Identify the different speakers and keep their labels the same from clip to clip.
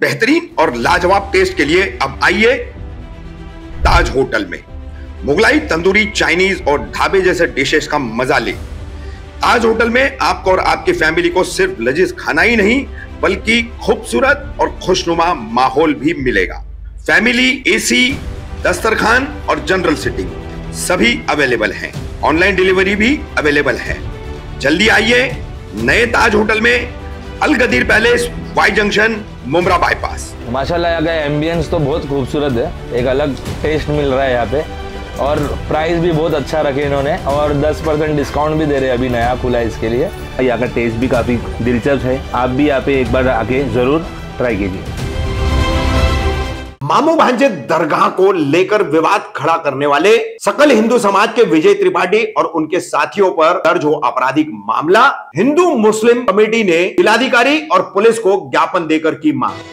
Speaker 1: बेहतरीन और लाजवाब टेस्ट के लिए अब आइए ताज होटल में। मुगलाई, तंदूरी, चाइनीज और ढाबे जैसे डिशेस का मजा ले। ताज होटल में आपको और आपकी फैमिली को सिर्फ लजीज खाना ही नहीं बल्कि खूबसूरत और खुशनुमा माहौल भी मिलेगा। फैमिली एसी, दस्तरखान और जनरल सिटिंग सभी अवेलेबल हैं। ऑनलाइन डिलीवरी भी अवेलेबल है। जल्दी आइए नए ताज होटल में, Al Ghadir palace, Y junction, Mumbra bypass.
Speaker 2: माशाल्लाह यहाँ का एम्बियंस तो बहुत खूबसूरत है, एक अलग टेस्ट मिल रहा है यहाँ पे और प्राइस भी बहुत अच्छा रखे इन्होंने और 10% डिस्काउंट भी दे रहे हैं, अभी नया खुला है इसके लिए।
Speaker 3: यहाँ का टेस्ट भी काफ़ी दिलचस्प है, आप भी यहाँ पे एक बार आके ज़रूर ट्राई कीजिए।
Speaker 1: मामू भांजे दरगाह को लेकर विवाद खड़ा करने वाले सकल हिंदू समाज के विजय त्रिपाठी और उनके साथियों पर दर्ज हो आपराधिक मामला। हिंदू मुस्लिम कमेटी ने जिलाधिकारी और पुलिस को ज्ञापन देकर की मांग।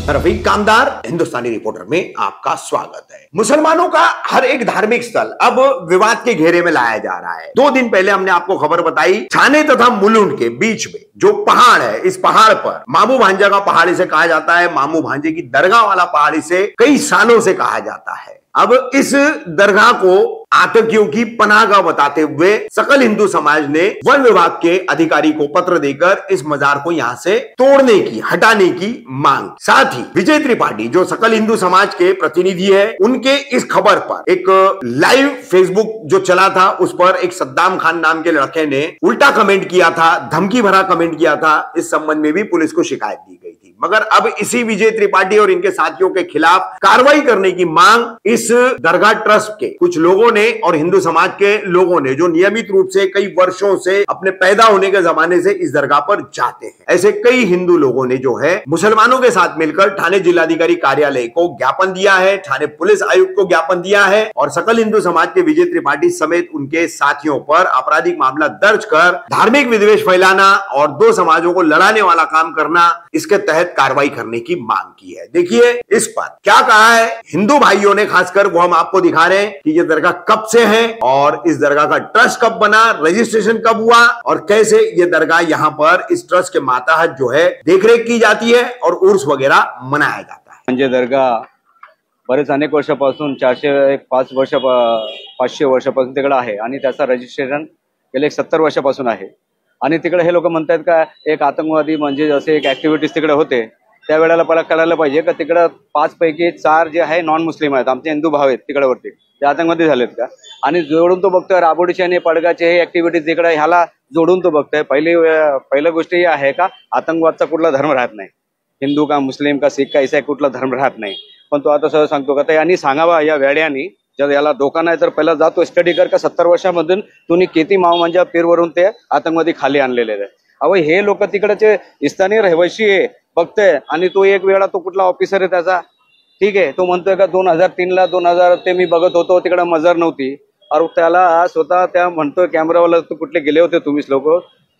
Speaker 1: रफीक कामदार हिंदुस्तानी रिपोर्टर में आपका स्वागत है। मुसलमानों का हर एक धार्मिक स्थल अब विवाद के घेरे में लाया जा रहा है। 2 दिन पहले हमने आपको खबर बताई, छाने तथा मुलुंड के बीच में जो पहाड़ है, इस पहाड़ पर मामू भांजा का पहाड़ इसे कहा जाता है। मामू भांजे की दरगाह वाला पहाड़ इसे कई सालों से कहा जाता है। अब इस दरगाह को आतंकियों की पनाहगाह बताते हुए सकल हिंदू समाज ने वन विभाग के अधिकारी को पत्र देकर इस मजार को यहां से तोड़ने की, हटाने की मांग। साथ ही विजय त्रिपाठी जो सकल हिंदू समाज के प्रतिनिधि है, उनके इस खबर पर एक लाइव फेसबुक जो चला था उस पर एक सद्दाम खान नाम के लड़के ने उल्टा कमेंट किया था, धमकी भरा कमेंट किया था। इस संबंध में भी पुलिस को शिकायत दी गई थी, मगर अब इसी विजय त्रिपाठी और इनके साथियों के खिलाफ कार्रवाई करने की मांग इस दरगाह ट्रस्ट के कुछ लोगों ने और हिंदू समाज के लोगों ने, जो नियमित रूप से कई वर्षों से अपने पैदा होने के जमाने से इस दरगाह पर जाते हैं। ऐसे कई हिंदू लोगों ने जो है मुसलमानों के साथ मिलकर थाने जिलाधिकारी कार्यालय को ज्ञापन दिया है, थाने पुलिस आयुक्त को ज्ञापन दिया है और सकल हिंदू समाज के विजय त्रिपाठी समेत उनके साथियों पर आपराधिक मामला दर्ज कर धार्मिक विद्वेष फैलाना और 2 समाजों को लड़ाने वाला काम करना, इसके तहत कार्रवाई करने की मांग की है। देखिए इस पर क्या कहा है हिंदू भाइयों ने, खासकर वो हम आपको दिखा रहे हैं कि ये दरगाह कब से है और इस दरगाह का ट्रस्ट कब बना, रजिस्ट्रेशन कब हुआ और कैसे ये दरगाह यहाँ पर इस ट्रस्ट के मातहत जो है देखरेख की जाती है और उर्स वगैरह मनाया जाता है।
Speaker 4: म्हणजे दरगाह बरेच अनेक वर्षापासून 500 वर्षापासून तिकडे आहे आणि त्याचा रजिस्ट्रेशन गेले 70 वर्षापासून आहे आणि तिकडे हे लोक म्हणतात का एक आतंकवादी म्हणजे जसे एक ऍक्टिव्हिटीज तिकडे होते त्यावेळेला मला कळायला पाहिजे का तिकडे 5 पैकी 4 जे आहे नॉन मुस्लिम आहेत, आमचे हिंदू भाव आहेत तिकडे वरती, ते आतंकवादी झालेत का? आणि जोडून तो बघतोय राबोडीचे आणि पडगाचे हे ऍक्टिव्हिटीज तिकडे ह्याला जोडून तो बघतोय। पहिली गोष्ट ही आहे का आतंकवादचा कुठला धर्म राहत नाही, हिंदू का मुस्लिम का सिख का इसाई कुठला धर्म राहत नाही। पण तो आता सहज सांगतो का यांनी सांगावा या वेड्यानी, जर याला धोका नाही तर पहिला जातो स्टडी कर का 70 वर्षामधून तुम्ही किती माव म्हणजे पीरवरून ते आतंकवादी खाली आणलेले आहेत। अहो हे लोक तिकडचे स्थानिक रहिवासी आहे बघतोय आणि तो एक वेळा तो कुठला ऑफिसर आहे त्याचा, ठीक आहे, तो म्हणतोय का 2003ला 2000 ते मी बघत होतो तिकडे मजार नव्हती और त्याला स्वतः त्या म्हणतोय कॅमेरावाला तू कुठले गेले होते तुम्हीच लोक,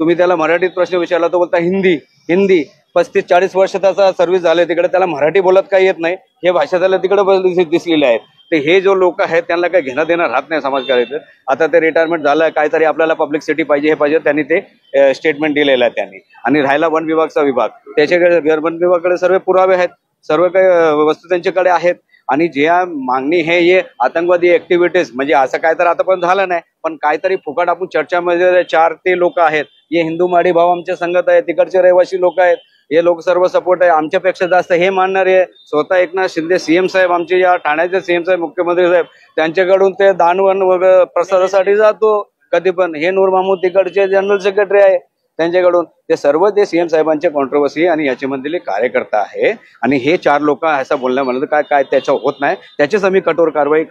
Speaker 4: तुम्ही त्याला मराठीत प्रश्न विचारला तो बोलता हिंदी 35-40 वर्ष त्याचा सर्व्हिस झाले तिकडे, त्याला मराठी बोलत काही येत नाही, हे भाषा त्याला तिकडे दिसलेले आहेत। ते हे जो लोक आहेत त्यांना काही घेणं देणं राहत नाही समाजकार्याचं। आता ते रिटायरमेंट झालं, काहीतरी आपल्याला पब्लिसिटी पाहिजे, हे पाहिजे, त्यांनी ते स्टेटमेंट दिलेलं आहे त्यांनी। आणि राहिला वन विभागचा विभाग, त्याच्याकडे वन विभागाकडे सर्व पुरावे आहेत, सर्व काही वस्तू त्यांच्याकडे आहेत आणि ज्या मागणी हे ये आतंकवादी ऍक्टिव्हिटीज म्हणजे असं काय तर आता पण झालं नाही, पण काहीतरी फुकट आपण चर्चामध्ये 4 ते लोक आहेत, हे हिंदू माडी भाव आमच्या संगत आहे, तिकडचे रहिवासी लोक आहेत, हे लोक सर्व सपोर्ट आहे आमच्यापेक्षा जास्त हे मानणारे स्वतः एकनाथ शिंदे सीएम साहेब, आमचे या ठाण्याचे सीएम साहेब, मुख्यमंत्री साहेब, त्यांच्याकडून ते दानवन वगैरे प्रसादासाठी जातो कधी पण। हे नूर महमूद तिकडचे जनरल सेक्रेटरी आहे, त्यांच्याकडून ते सर्व ते सीएम साहेबांचे कॉन्ट्रोवर्सी आणि याच्यामधले कार्यकर्ता आहे आणि हे 4 लोक असं बोलणं म्हणलं काय काय त्याच्या होत नाही, त्याचीच आम्ही कठोर कारवाई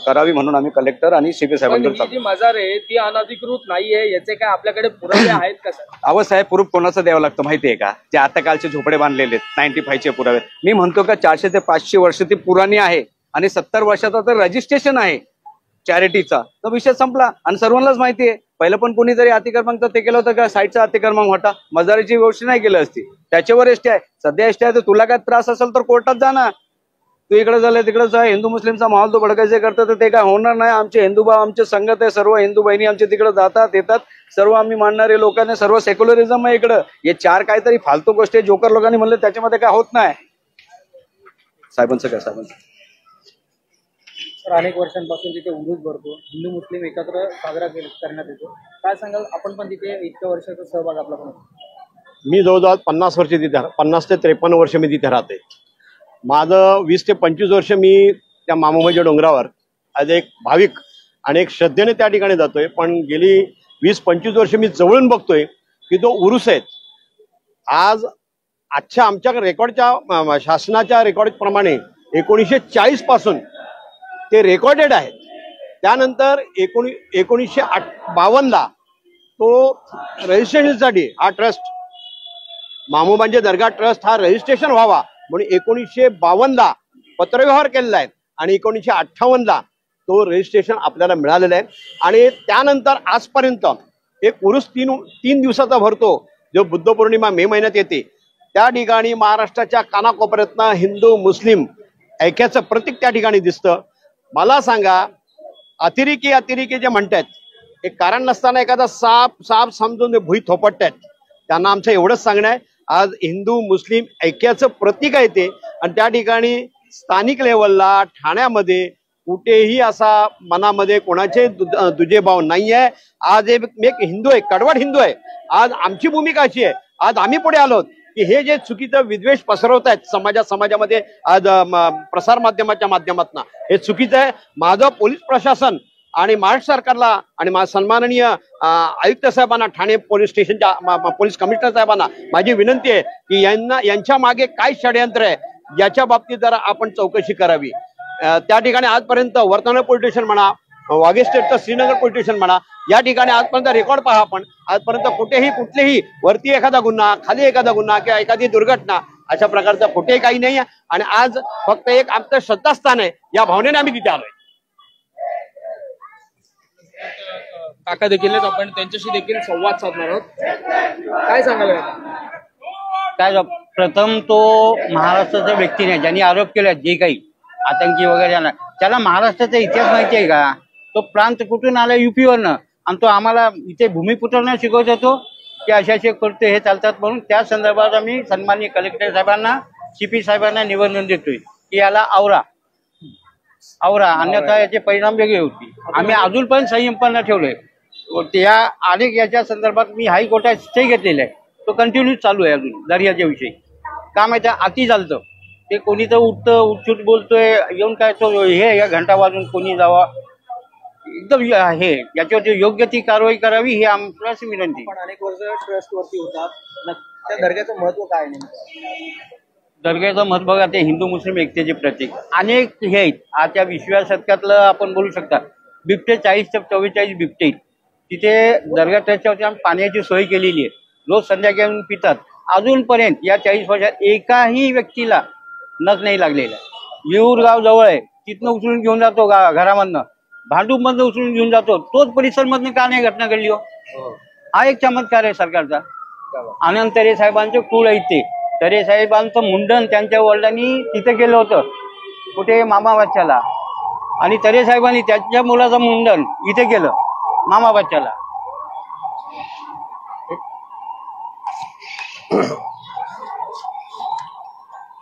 Speaker 4: करावी म्हणून आम्ही कलेक्टर आणि सीपी साहेबांकडे।
Speaker 5: जी मजार आहे ती अनधिकृत नाहीये, याचे काय आपल्याकडे पुरावे आहेत का सर?
Speaker 4: अहो साहेब, प्रूफ कोणाचं द्यावं लागतं माहितीये का? जे आता कालचे झोपडे बांधलेले 95चे पुरावे, मी म्हणतो का 400 ते 500 वर्ष ती पुराणी आहे आणि 70 वर्षाचा तर रजिस्ट्रेशन आहे चॅरिटीचा, तर विषय संपला आणि सर्वांनाच माहिती आहे। पहिलं पण कोणीतरी अतिक्रमण तर ते केलं होतं का साईडचा अतिक्रमण होता, मजारीची गोष्ट नाही केली असती, त्याच्यावर एसटी आहे, सध्या एसटी आहे, तर तुला काय त्रास असेल तर कोर्टात जा ना, तू इकडे झालं तिकडेच आहे, हिंदू मुस्लिमचा माहोल तो भडकायचे करतात, तर ते काय होणार नाही. आमचे हिंदू भाव, आमचे संगत आहे, सर्व हिंदू बहिणी आमचे तिकडे जातात येतात, सर्व आम्ही मानणारे लोकांनी, सर्व सेक्युलरिझम आहे इकडं. हे चार काहीतरी फालतू गोष्टी जोकर लोकांनी म्हणले त्याच्यामध्ये काय होत नाही. साहेबांचं काय साहेबांचं
Speaker 5: तर अनेक वर्षांपासून तिथे उरूस भरतो, हिंदू मुस्लिम एकत्र साजरा करण्यात येतो. काय सांगाल, आपण पण तिथे इतक्या वर्षाचा सहभाग आपला पण?
Speaker 6: मी जवळजवळ 50 वर्ष तिथे, 50 ते 53 वर्ष मी तिथे राहते. माझं 20 ते 25 वर्ष मी त्या मामुबाईच्या डोंगरावर आज एक भाविक आणि एक श्रद्धेने त्या ठिकाणी जातोय. पण गेली 20-25 वर्ष मी जवळून बघतोय की तो उरूस आहे. आज आमच्या रेकॉर्डच्या शासनाच्या रेकॉर्ड प्रमाणे 1940 पासून ते रेकॉर्डेड आहेत. त्यानंतर 1952ला तो रजिस्ट्रेशनसाठी हा ट्रस्ट, मामोबांचे दर्गा ट्रस्ट हा रजिस्ट्रेशन व्हावा म्हणून 1952ला पत्रव्यवहार केलेला आहे आणि 1958ला तो रजिस्ट्रेशन आपल्याला मिळालेलं आहे. आणि त्यानंतर आजपर्यंत एक उरूस तीन दिवसाचा भरतो, जो बुद्ध पौर्णिमा मे महिन्यात येते. त्या ठिकाणी महाराष्ट्राच्या कानाकोपऱ्यातनं हिंदू मुस्लिम ऐक्याचं प्रतीक त्या ठिकाणी दिसतं. मला सांगा, अतिरेकी जे म्हणतात, एक कारण नसताना एखादा साप समजून भुई थोपटतात, त्यांना आमचं एवढंच सांगणं आहे, आज हिंदू मुस्लिम ऐक्याचं प्रतीक आहे ते. आणि त्या ठिकाणी स्थानिक लेवलला ठाण्यामध्ये कुठेही असा मनामध्ये कोणाचे दुजेभाव नाही आहे. आज एक हिंदू आहे, कडवट हिंदू आहे. आज आमची भूमिका अशी आहे, आज आम्ही पुढे आलोत की हे जे चुकीचं विद्वेष पसरवत आहेत समाजामध्ये आज प्रसार माध्यमाच्या माध्यमातून, हे चुकीचं आहे. माझं पोलीस प्रशासन आणि महाराष्ट्र सरकारला आणि सन्माननीय आयुक्त साहेबांना, ठाणे पोलीस स्टेशनच्या पोलीस कमिशनर साहेबांना माझी विनंती आहे की यांच्या मागे काय षडयंत्र आहे याच्या बाबतीत जरा आपण चौकशी करावी. त्या ठिकाणी आजपर्यंत वर्तमान पोलीस स्टेशन म्हणा, वाघे स्टेटचं श्रीनगर पोलीस स्टेशन म्हणा, या ठिकाणी आजपर्यंत रेकॉर्ड पहा आपण, आजपर्यंत कुठेही वरती एखादा गुन्हा, खाली एखादा गुन्हा किंवा एखादी दुर्घटना अशा प्रकारचं कुठेही काही नाही आहे. आणि आज फक्त एक आमचं श्रद्धास्थान आहे, या भावनेने आम्ही तिथे आलोय.
Speaker 5: काका देखील आपण त्यांच्याशी देखील संवाद साधणार आहोत. काय सांगाल?
Speaker 7: काय प्रथम तो महाराष्ट्राचा व्यक्ती नाही, ज्यांनी आरोप केले जे काही आतंकी वगैरे, त्याला महाराष्ट्राचा इतिहास माहिती आहे का? तो प्रांत कुठून आला? युपीवरनं. आणि तो आम्हाला इथे भूमिपुत्रांना शिकवत होतो की असे करते हे चालतात म्हणून. त्या संदर्भात आम्ही सन्माननीय कलेक्टर साहेबांना, CP साहेबांना निवेदन देतोय की याला आवरा, अन्यथा याचे परिणाम वेगळे होतील. आम्ही अजून पण संयम पण ठेवलोय. त्या अनेक याच्या संदर्भात मी हायकोर्टात स्टे घेतलेला आहे, तो कंटिन्यू चालू आहे अजून दर्याच्या विषयी. का माहिती आहे, अति चालतं ते. कोणी तर उठतं, उठसूट बोलतोय, येऊन काय तो हे या घंटा वाजून कोणी जावा, एकदम हे याच्यावरती योग्य ती कारवाई करावी ही आमच्यास विनंती.
Speaker 5: पण अनेक वर्ष ट्रस्ट वरती होतात, त्या दर्ग्याचं महत्व काय नाही?
Speaker 7: दर्ग्याचं महत्व बघा, ते हिंदू मुस्लिम एकतेचे प्रतीक अनेक हे आहेत. आता 20व्या शतकातलं आपण बोलू शकता, बिबटे 40 ते 44 बिबटे तिथे दर्गा ट्रस्टवरती आम्ही पाण्याची सोय केलेली आहे. रोज संध्याकाळी पितात. अजूनपर्यंत या 40 वर्षात एकाही व्यक्तीला नख नाही लागलेला. येऊर गाव जवळ आहे, तिथनं उचलून घेऊन जातो घरामधनं, भांडूप मधनं उचलून घेऊन जातो. तोच परिसर मधनं का नाही घटना घडली हो? हा एक चमत्कार आहे सरकारचा. आनंद तरे साहेबांचे कुळ आहे ते. तरे साहेबांचं मुंडन त्यांच्या वडिलांनी तिथे केलं होतं, कुठे मामा बच्चाला. आणि तरे साहेबांनी त्यांच्या मुलाचं मुंडन इथे केलं, मामा बच्चाला.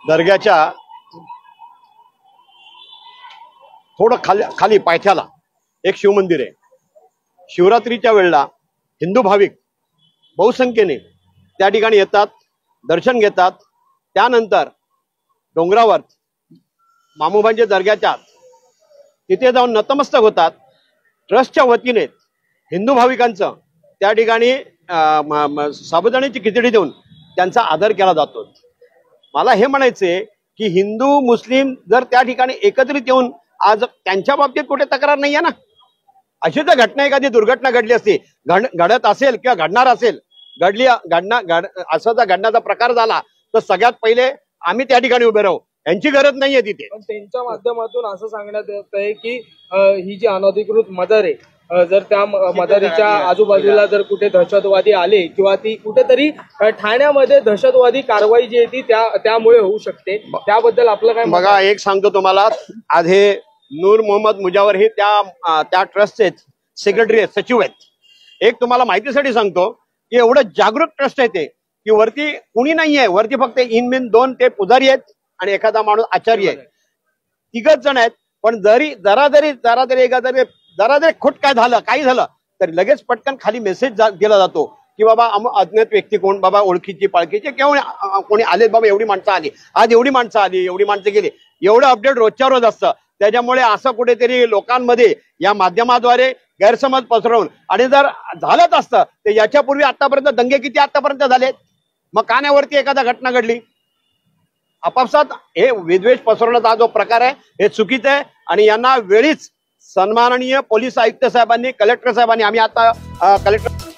Speaker 6: दर्ग्याच्या थोडं खाली पायथ्याला एक शिवमंदिर आहे. शिवरात्रीच्या वेळेला हिंदू भाविक बहुसंख्येने त्या ठिकाणी येतात, दर्शन घेतात. त्यानंतर डोंगरावर मामोबांच्या दर्ग्याच्या तिथे जाऊन नतमस्तक होतात. ट्रस्टच्या वतीने हिंदू भाविकांचं त्या ठिकाणी साबुदाण्याची खिचडी देऊन त्यांचा आदर केला जातो. मला हे म्हणायचंय की हिंदू मुस्लिम जर त्या ठिकाणी एकत्रित येऊन आज त्यांच्या बाबतीत कुठे तक्रार नाही आहे ना. अशी जर घटना, एखादी दुर्घटना घडली असती, घडत असेल किंवा घडणार असेल, असा जर घडण्याचा प्रकार झाला तर सगळ्यात पहिले आम्ही त्या ठिकाणी उभे राहू. यांची गरज नाहीये तिथे.
Speaker 5: पण त्यांच्या माध्यमातून असं सांगण्यात येत आहे की ही जी अनधिकृत मदर आहे जर त्या मदारीच्या आजूबाजूला जर कुठे दहशतवादी आले किंवा ती कुठेतरी ठाण्यामध्ये दहशतवादी कारवाई जी आहे ती त्यामुळे होऊ शकते, त्याबद्दल आपलं काय?
Speaker 6: बघा, एक सांगतो तुम्हाला, आज हे नूर मोहम्मद मुजावर हे त्या ट्रस्टचे सेक्रेटरी आहेत, सचिव आहेत. एक तुम्हाला माहितीसाठी सांगतो की एवढं जागरूक ट्रस्ट आहे ते की वरती कुणी नाही आहे, वरती फक्त इन बिन 2 ते पुजारी आहेत आणि एखादा माणूस आचार्य आहे, 3 जण आहेत. पण जरा जरी खोट काय झालं, काही झालं तर लगेच पटकन खाली मेसेज दिला जातो की बाबा अज्ञात व्यक्ती कोण, बाबा ओळखीची पाळखीची किंवा कोणी आले, बाबा एवढी माणसं आली, आज एवढी माणसं आली, एवढी माणसं गेली, एवढं अपडेट रोजच्या रोज असतं. त्याच्यामुळे असं कुठेतरी लोकांमध्ये या माध्यमाद्वारे गैरसमज पसरवून, आणि जर झालंच असतं तर याच्यापूर्वी आतापर्यंत दंगे किती आतापर्यंत झालेत, मग कान्यावरती एखादा घटना घडली. आपापसात हे विद्वेष पसरवण्याचा हा जो प्रकार आहे हे चुकीचं आहे आणि यांना वेळीच सन्माननीय पोलीस आयुक्त साहेबांनी, कलेक्टर साहेबांनी, आम्ही आता कलेक्टर